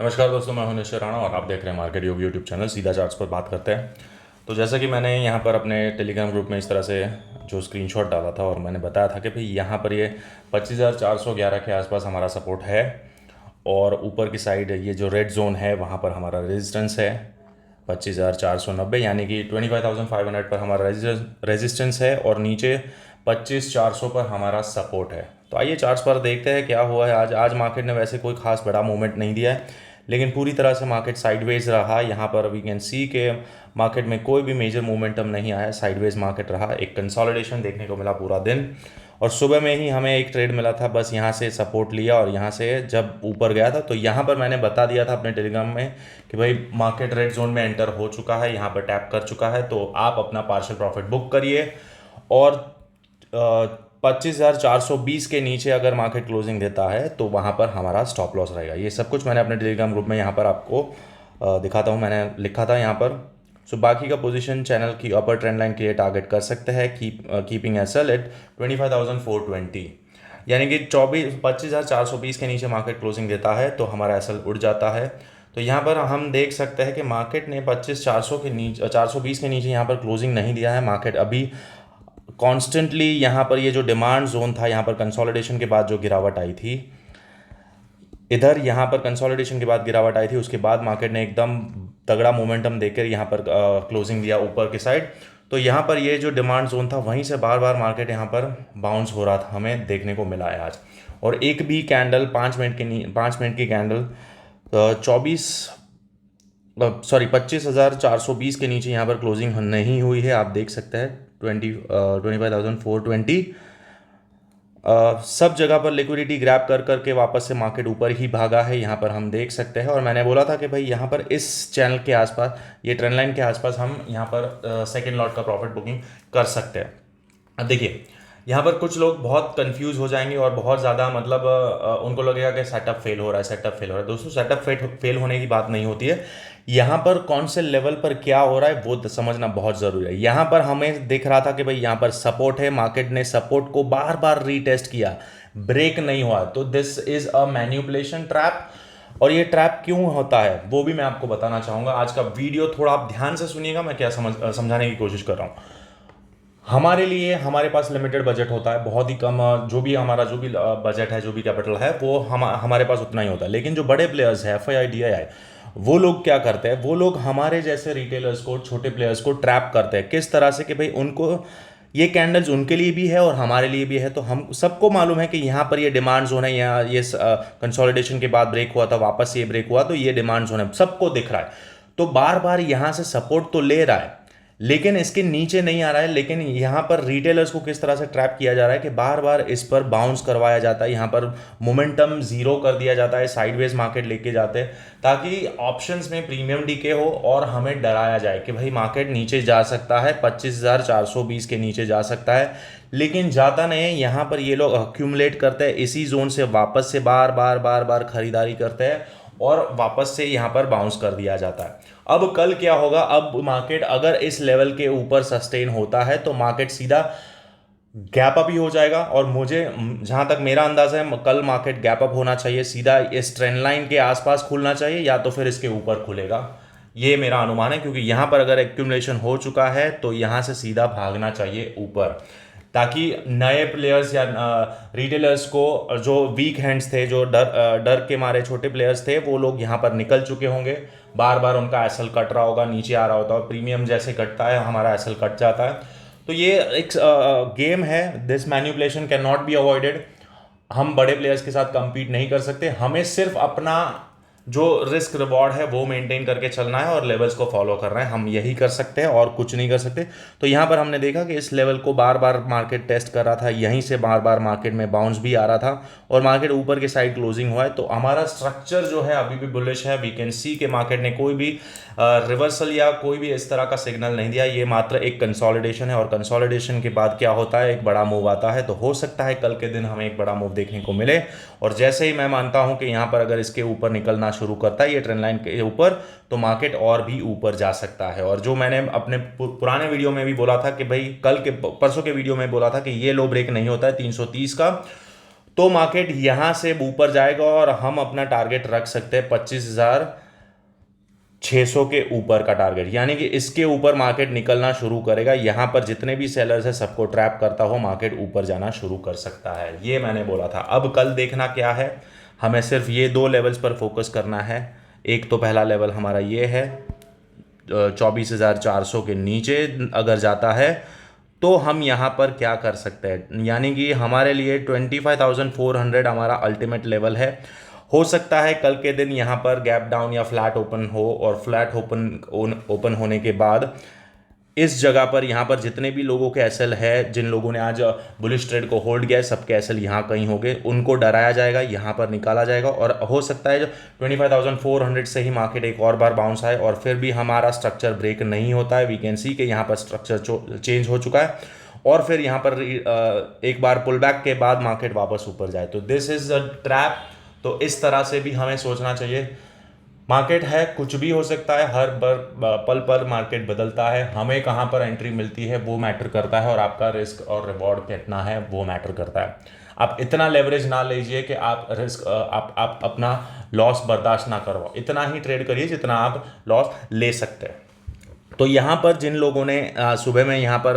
नमस्कार दोस्तों, मैं हूं निश्चय राणा और आप देख रहे हैं मार्केट योग यूट्यूब चैनल। सीधा चार्ट्स पर बात करते हैं। तो जैसा कि मैंने यहाँ पर अपने टेलीग्राम ग्रुप में इस तरह से जो स्क्रीनशॉट डाला था और मैंने बताया था कि भाई यहाँ पर ये 25,411 के आसपास हमारा सपोर्ट है और ऊपर की साइड ये जो रेड जोन है वहाँ पर हमारा रेजिस्टेंस है 25,490, यानी कि 25,500 पर हमारा रेजिस्टेंस है और नीचे 25,400 पर हमारा सपोर्ट है। तो आइए चार्ट्स पर देखते हैं क्या हुआ है आज मार्केट ने वैसे कोई खास बड़ा मूवमेंट नहीं दिया है, लेकिन पूरी तरह से मार्केट साइडवेज रहा। यहाँ पर वी कैन सी के मार्केट में कोई भी मेजर मोमेंटम नहीं आया, साइडवेज मार्केट रहा। एक कंसोलिडेशन देखने को मिला पूरा दिन और सुबह में ही हमें एक ट्रेड मिला था, बस यहाँ से सपोर्ट लिया और यहाँ से जब ऊपर गया था तो यहाँ पर मैंने बता दिया था अपने टेलीग्राम में कि भाई मार्केट रेड जोन में एंटर हो चुका है, यहाँ पर टैप कर चुका है, तो आप अपना पार्शियल प्रॉफिट बुक करिए। और 25,420 के नीचे अगर मार्केट क्लोजिंग देता है तो वहाँ पर हमारा स्टॉप लॉस रहेगा। ये सब कुछ मैंने अपने टेलीग्राम ग्रुप में यहाँ पर आपको दिखाता हूँ, मैंने लिखा था यहाँ पर। सो बाकी का पोजीशन चैनल की अपर ट्रेंड लाइन के लिए टारगेट कर सकते हैं, कीपिंग एसएल एट 25,420, यानी कि 25,420 के नीचे मार्केट क्लोजिंग देता है तो हमारा एसएल उड़ जाता है। तो यहाँ पर हम देख सकते हैं कि मार्केट ने 25,400 के नीचे 420 के नीचे यहाँ पर क्लोजिंग नहीं दिया है। मार्केट अभी कॉन्स्टेंटली यहाँ पर ये जो डिमांड जोन था, यहाँ पर कंसोलिडेशन के बाद जो गिरावट आई थी, इधर यहाँ पर कंसोलिडेशन के बाद गिरावट आई थी, उसके बाद मार्केट ने एकदम तगड़ा मोमेंटम देकर यहाँ पर क्लोजिंग दिया ऊपर की साइड। तो यहाँ पर ये जो डिमांड जोन था वहीं से बार बार मार्केट यहाँ पर बाउंस हो रहा था, हमें देखने को मिला है आज। और एक भी कैंडल 5 मिनट की कैंडल 25,420 के नीचे यहाँ पर क्लोजिंग नहीं हुई है। आप देख सकते हैं 25,420। सब जगह पर लिक्विडिटी ग्रैब कर करके वापस से मार्केट ऊपर ही भागा है, यहाँ पर हम देख सकते हैं। और मैंने बोला था कि भाई यहाँ पर इस चैनल के आसपास, ये ट्रेंड लाइन के आसपास हम यहाँ पर सेकेंड लॉट का प्रॉफिट बुकिंग कर सकते हैं। अब देखिए यहाँ पर कुछ लोग बहुत कंफ्यूज हो जाएंगे और बहुत ज़्यादा मतलब उनको लगेगा कि सेटअप फेल हो रहा है, सेटअप फेल हो रहा है। दोस्तों, सेटअप फेल होने की बात नहीं होती है। यहाँ पर कौन से लेवल पर क्या हो रहा है वो समझना बहुत ज़रूरी है। यहाँ पर हमें दिख रहा था कि भाई यहाँ पर सपोर्ट है, मार्केट ने सपोर्ट को बार बार रीटेस्ट किया, ब्रेक नहीं हुआ, तो this is a manipulation trap. और ये ट्रैप क्यों होता है वो भी मैं आपको बताना चाहूँगा। आज का वीडियो थोड़ा आप ध्यान से सुनिएगा, मैं क्या समझाने की कोशिश कर रहा हूँ। हमारे लिए हमारे पास लिमिटेड बजट होता है, बहुत ही कम, जो भी बजट है, जो भी कैपिटल है वो हमारे पास उतना ही होता है। लेकिन जो बड़े प्लेयर्स हैं, एफआईआई, डीआईआई, वो लोग क्या करते हैं, वो लोग हमारे जैसे रिटेलर्स को, छोटे प्लेयर्स को ट्रैप करते हैं। किस तरह से कि भाई उनको ये कैंडल्स उनके लिए भी है और हमारे लिए भी है। तो हम सबको मालूम है कि यहाँ पर ये डिमांड जोन है, यहाँ ये कंसोलिडेशन के बाद ब्रेक हुआ था, वापस ये ब्रेक हुआ, तो ये डिमांड जोन है, सबको दिख रहा है। तो बार बार यहाँ से सपोर्ट तो ले रहा है लेकिन इसके नीचे नहीं आ रहा है। लेकिन यहाँ पर रिटेलर्स को किस तरह से ट्रैप किया जा रहा है कि बार बार इस पर बाउंस करवाया जाता है, यहाँ पर मोमेंटम जीरो कर दिया जाता है, साइडवेज मार्केट लेके जाते हैं ताकि ऑप्शंस में प्रीमियम डीके हो और हमें डराया जाए कि भाई मार्केट नीचे जा सकता है, 25,420 के नीचे जा सकता है। लेकिन जाता नहीं है। यहाँ पर ये लोग अक्यूमुलेट करते हैं, इसी जोन से वापस से बार बार बार बार खरीदारी करते हैं और वापस से यहाँ पर बाउंस कर दिया जाता है। अब कल क्या होगा, अब मार्केट अगर इस लेवल के ऊपर सस्टेन होता है तो मार्केट सीधा गैप अप ही हो जाएगा। और मुझे जहां तक मेरा अंदाजा है, कल मार्केट गैप अप होना चाहिए, सीधा इस ट्रेंड लाइन के आसपास खुलना चाहिए या तो फिर इसके ऊपर खुलेगा, ये मेरा अनुमान है। क्योंकि यहां पर अगर एक्यूमुलेशन हो चुका है तो यहां से सीधा भागना चाहिए ऊपर, ताकि नए प्लेयर्स या रिटेलर्स को, जो वीक हैंड्स थे, जो डर के मारे छोटे प्लेयर्स थे, वो लोग यहाँ पर निकल चुके होंगे। बार बार उनका एसएल कट रहा होगा, नीचे आ रहा होता है, प्रीमियम जैसे कटता है हमारा एसएल कट जाता है। तो ये एक गेम है, this manipulation can not be avoided. हम बड़े प्लेयर्स के साथ compete नहीं कर सकते, हमें सिर्फ अपना जो रिस्क रिवॉर्ड है वो मेंटेन करके चलना है और लेवल्स को फॉलो करना है। हम यही कर सकते हैं और कुछ नहीं कर सकते। तो यहाँ पर हमने देखा कि इस लेवल को बार बार मार्केट टेस्ट कर रहा था, यहीं से बार बार मार्केट में बाउंस भी आ रहा था और मार्केट ऊपर के साइड क्लोजिंग हुआ है। तो हमारा स्ट्रक्चर जो है अभी भी बुलिश है। वी कैन सी के मार्केट ने कोई भी रिवर्सल या कोई भी इस तरह का सिग्नल नहीं दिया। ये मात्र एक कंसोलिडेशन है और कंसोलिडेशन के बाद क्या होता है, एक बड़ा मूव आता है। तो हो सकता है कल के दिन हमें एक बड़ा मूव देखने को मिले। और जैसे ही मैं मानता हूं कि यहाँ पर अगर इसके ऊपर निकलना शुरू करता है ये ट्रेंड लाइन के ऊपर, तो मार्केट और भी ऊपर जा सकता है। और जो मैंने अपने पुराने वीडियो में भी बोला था कि भाई, परसों के वीडियो में बोला था कि ये लो ब्रेक नहीं होता है 330 का, तो मार्केट यहाँ से ऊपर जाएगा और हम अपना टारगेट रख सकते हैं 25,600 के ऊपर का टारगेट, यानी कि इसके ऊपर मार्केट निकलना शुरू करेगा। यहाँ पर जितने भी सेलर्स है सबको ट्रैप करता हो मार्केट ऊपर जाना शुरू कर सकता है, ये मैंने बोला था। अब कल देखना क्या है, हमें सिर्फ ये दो लेवल्स पर फोकस करना है। एक तो पहला लेवल हमारा ये है 24,400 के नीचे अगर जाता है तो हम यहाँ पर क्या कर सकते हैं, यानी कि हमारे लिए 25,400 हमारा अल्टीमेट लेवल है। हो सकता है कल के दिन यहाँ पर गैप डाउन या फ्लैट ओपन हो, और फ्लैट ओपन होने के बाद इस जगह पर यहाँ पर जितने भी लोगों के एसएल है, जिन लोगों ने आज बुलिश ट्रेड को होल्ड किया है, सबके एसएल यहाँ कहीं होंगे, उनको डराया जाएगा, यहाँ पर निकाला जाएगा। और हो सकता है जो 25,400 से ही मार्केट एक और बार बाउंस आए और फिर भी हमारा स्ट्रक्चर ब्रेक नहीं होता है। वी कैन सी कि यहाँ पर स्ट्रक्चर चेंज हो चुका है और फिर यहाँ पर एक बार पुल बैक के बाद मार्केट वापस ऊपर जाए, तो दिस इज अ ट्रैप। तो इस तरह से भी हमें सोचना चाहिए। मार्केट है, कुछ भी हो सकता है, हर पल पर मार्केट बदलता है। हमें कहाँ पर एंट्री मिलती है वो मैटर करता है, और आपका रिस्क और रिवॉर्ड कितना है वो मैटर करता है। आप इतना लेवरेज ना लीजिए कि आप रिस्क आप अपना लॉस बर्दाश्त ना करवाओ। इतना ही ट्रेड करिए जितना आप लॉस ले सकते हैं। तो यहाँ पर जिन लोगों ने सुबह में यहाँ पर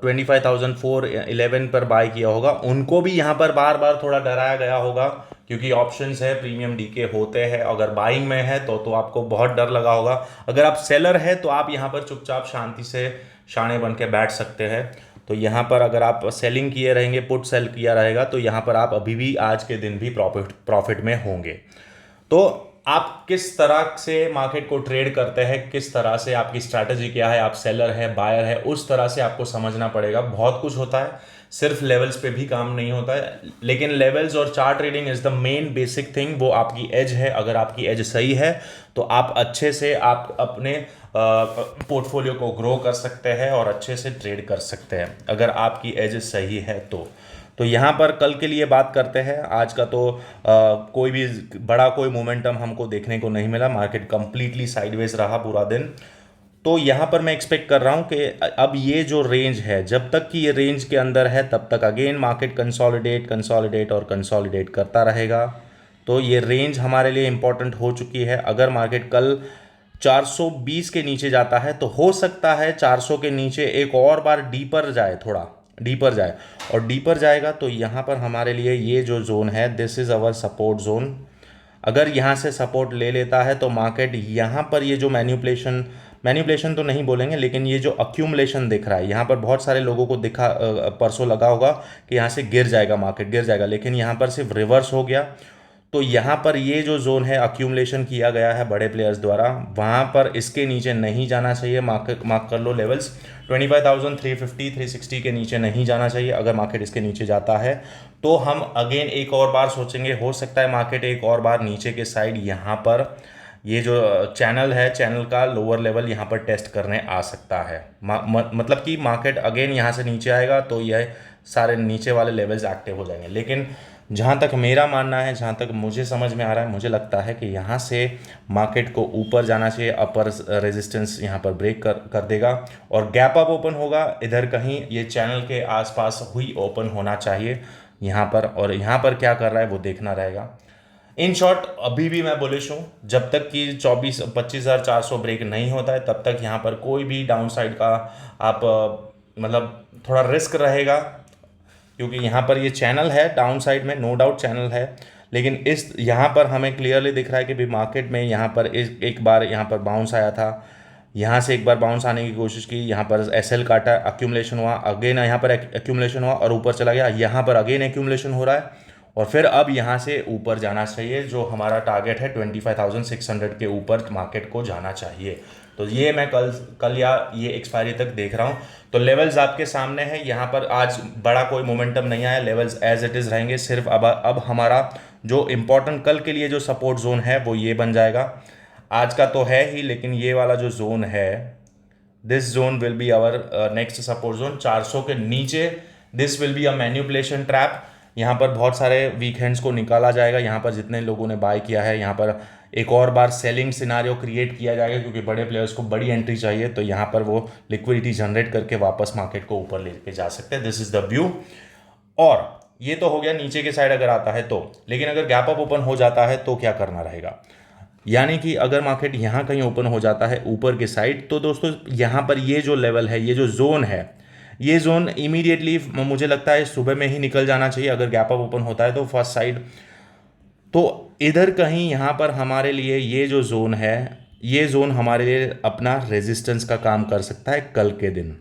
25,411 पर बाय किया होगा, उनको भी यहाँ पर बार बार थोड़ा डराया गया होगा, क्योंकि ऑप्शंस है, प्रीमियम डीके होते हैं। अगर बाइंग में है तो आपको बहुत डर लगा होगा। अगर आप सेलर है तो आप यहाँ पर चुपचाप शांति से शाणे बन के बैठ सकते हैं। तो यहाँ पर अगर आप सेलिंग किए रहेंगे, पुट सेल किया रहेगा, तो यहाँ पर आप अभी भी आज के दिन भी प्रॉफिट में होंगे। तो आप किस तरह से मार्केट को ट्रेड करते हैं, किस तरह से आपकी स्ट्रैटेजी क्या है, आप सेलर है बायर है, उस तरह से आपको समझना पड़ेगा। बहुत कुछ होता है, सिर्फ लेवल्स पे भी काम नहीं होता है, लेकिन लेवल्स और chart trading is the main basic thing. वो आपकी एज है। अगर आपकी एज सही है तो आप अच्छे से आप अपने पोर्टफोलियो को ग्रो कर सकते हैं और अच्छे से ट्रेड कर सकते हैं, अगर आपकी एज सही है तो यहाँ पर कल के लिए बात करते हैं। आज का तो कोई भी बड़ा कोई मोमेंटम हमको देखने को नहीं मिला, मार्केट कंप्लीटली साइडवेज रहा पूरा दिन। तो यहाँ पर मैं एक्सपेक्ट कर रहा हूँ कि अब ये जो रेंज है, जब तक कि ये रेंज के अंदर है तब तक अगेन मार्केट कंसोलिडेट और कंसोलिडेट करता रहेगा। तो ये रेंज हमारे लिए इंपॉर्टेंट हो चुकी है। अगर मार्केट कल 420 के नीचे जाता है तो हो सकता है 400 के नीचे एक और बार डीपर जाए, थोड़ा डीपर जाए, और डीपर जाएगा तो यहाँ पर हमारे लिए ये जो जोन है, this is our support zone. अगर यहाँ से सपोर्ट ले लेता है तो मार्केट यहाँ पर ये जो मैन्युपुलेशन तो नहीं बोलेंगे, लेकिन ये जो अक्यूमुलेशन दिख रहा है, यहाँ पर बहुत सारे लोगों को दिखा परसों लगा होगा कि यहाँ से गिर जाएगा, मार्केट गिर जाएगा, लेकिन यहाँ पर सिर्फ रिवर्स हो गया। तो यहाँ पर ये जो जोन है अक्यूमुलेशन किया गया है बड़े प्लेयर्स द्वारा, वहाँ पर इसके नीचे नहीं जाना चाहिए। मार्क कर लो लेवल्स 25,350 360 के नीचे नहीं जाना चाहिए। अगर मार्केट इसके नीचे जाता है तो हम अगेन एक और बार सोचेंगे, हो सकता है मार्केट एक और बार नीचे के साइड यहाँ पर ये जो चैनल है, चैनल का लोअर लेवल यहाँ पर टेस्ट करने आ सकता है। मतलब कि मार्केट अगेन यहाँ से नीचे आएगा तो यह सारे नीचे वाले लेवल्स एक्टिव हो जाएंगे। लेकिन जहाँ तक मेरा मानना है, जहाँ तक मुझे समझ में आ रहा है, मुझे लगता है कि यहाँ से मार्केट को ऊपर जाना चाहिए। अपर रेजिस्टेंस यहाँ पर ब्रेक कर देगा और गैप अप ओपन होगा इधर कहीं, ये चैनल के आसपास हुई ओपन होना चाहिए यहाँ पर, और यहाँ पर क्या कर रहा है वो देखना रहेगा। इन शॉर्ट अभी भी मैं बुलिश हूँ। जब तक कि 25,400 ब्रेक नहीं होता है तब तक यहाँ पर कोई भी डाउन साइड का आप मतलब थोड़ा रिस्क रहेगा, क्योंकि यहाँ पर ये चैनल है डाउन साइड में, नो डाउट चैनल है। लेकिन इस यहाँ पर हमें क्लियरली दिख रहा है कि भी मार्केट में यहाँ पर एक बार यहाँ पर बाउंस आया था, यहाँ से एक बार बाउंस आने की कोशिश की, यहाँ पर एसएल काटा, एक्यूमुलेशन हुआ, अगेन यहाँ पर एक्यूमुलेशन हुआ और ऊपर चला गया, यहाँ पर अगेन एक्यूमुलेशन हो रहा है और फिर अब यहाँ से ऊपर जाना चाहिए। जो हमारा टारगेट है 25,600 के ऊपर मार्केट को जाना चाहिए। तो ये मैं कल या ये एक्सपायरी तक देख रहा हूँ। तो लेवल्स आपके सामने हैं। यहाँ पर आज बड़ा कोई मोमेंटम नहीं आया, लेवल्स एज इट इज़ रहेंगे। सिर्फ अब हमारा जो इम्पोर्टेंट कल के लिए जो सपोर्ट जोन है वो ये बन जाएगा। आज का तो है ही, लेकिन ये वाला जो जोन है, this zone will be our next support zone. 400 के नीचे this will be a manipulation trap. यहाँ पर बहुत सारे वीक हैंड्स को निकाला जाएगा। यहाँ पर जितने लोगों ने बाय किया है, यहाँ पर एक और बार सेलिंग सिनारियो क्रिएट किया जाएगा, क्योंकि बड़े प्लेयर्स को बड़ी एंट्री चाहिए। तो यहाँ पर वो लिक्विडिटी जनरेट करके वापस मार्केट को ऊपर लेके जा सकते हैं। This is the view. और ये तो हो गया नीचे के साइड अगर आता है तो, लेकिन अगर गैप अप ओपन हो जाता है तो क्या करना रहेगा, यानी कि अगर मार्केट यहाँ कहीं ओपन हो जाता है ऊपर के साइड, तो दोस्तों यहाँ पर ये जो लेवल है, ये जो जोन है, ये जोन इमीडिएटली मुझे लगता है सुबह में ही निकल जाना चाहिए अगर गैप अप ओपन होता है तो फर्स्ट साइड। तो इधर कहीं यहाँ पर हमारे लिए ये जो जोन है, ये जोन हमारे लिए अपना रेजिस्टेंस का काम कर सकता है कल के दिन।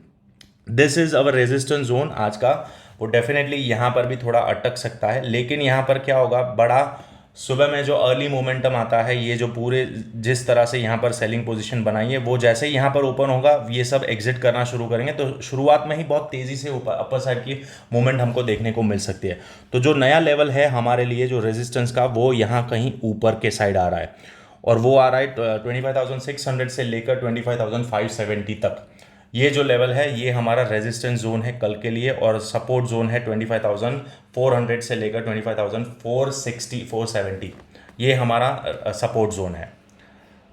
This is our resistance zone आज का। वो डेफिनेटली यहाँ पर भी थोड़ा अटक सकता है, लेकिन यहाँ पर क्या होगा, बड़ा सुबह में जो अर्ली मोमेंटम आता है, ये जो पूरे जिस तरह से यहाँ पर सेलिंग पोजीशन बनाई है, वो जैसे ही यहाँ पर ओपन होगा ये सब एग्जिट करना शुरू करेंगे, तो शुरुआत में ही बहुत तेज़ी से ऊपर अपर साइड की मूवमेंट हमको देखने को मिल सकती है। तो जो नया लेवल है हमारे लिए जो रेजिस्टेंस का, वो यहाँ कहीं ऊपर के साइड आ रहा है, और वो आ रहा है 25,600 से लेकर 25,570 तक। ये जो लेवल है ये हमारा रेजिस्टेंस जोन है कल के लिए, और सपोर्ट जोन है 25,400 से लेकर 25,460 470, ये हमारा सपोर्ट जोन है।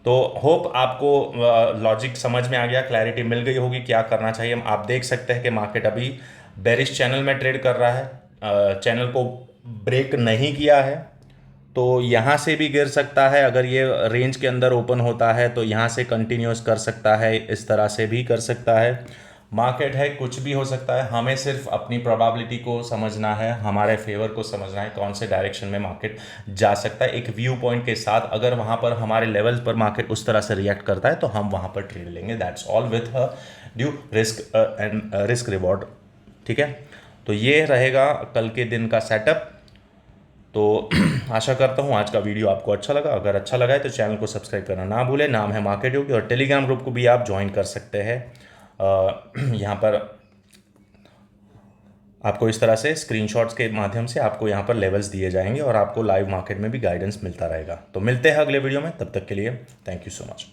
तो होप आपको लॉजिक समझ में आ गया, क्लैरिटी मिल गई होगी क्या करना चाहिए। आप देख सकते हैं कि मार्केट अभी बेरिश चैनल में ट्रेड कर रहा है, चैनल को ब्रेक नहीं किया है, तो यहाँ से भी गिर सकता है। अगर ये रेंज के अंदर ओपन होता है तो यहाँ से कंटिन्यूस कर सकता है, इस तरह से भी कर सकता है। मार्केट है, कुछ भी हो सकता है, हमें सिर्फ अपनी प्रोबेबिलिटी को समझना है, हमारे फेवर को समझना है, कौन से डायरेक्शन में मार्केट जा सकता है एक व्यू पॉइंट के साथ। अगर वहाँ पर हमारे लेवल पर मार्केट उस तरह से रिएक्ट करता है तो हम वहाँ पर ट्रेड लेंगे, that's all with due risk and risk reward. ठीक है, तो ये रहेगा कल के दिन का सेटअप। तो आशा करता हूँ आज का वीडियो आपको अच्छा लगा। अगर अच्छा लगा है तो चैनल को सब्सक्राइब करना ना भूलें, नाम है मार्केट योगी, और टेलीग्राम ग्रुप को भी आप ज्वाइन कर सकते हैं। यहाँ पर आपको इस तरह से स्क्रीनशॉट्स के माध्यम से आपको यहाँ पर लेवल्स दिए जाएंगे और आपको लाइव मार्केट में भी गाइडेंस मिलता रहेगा। तो मिलते हैं अगले वीडियो में, तब तक के लिए थैंक यू सो मच।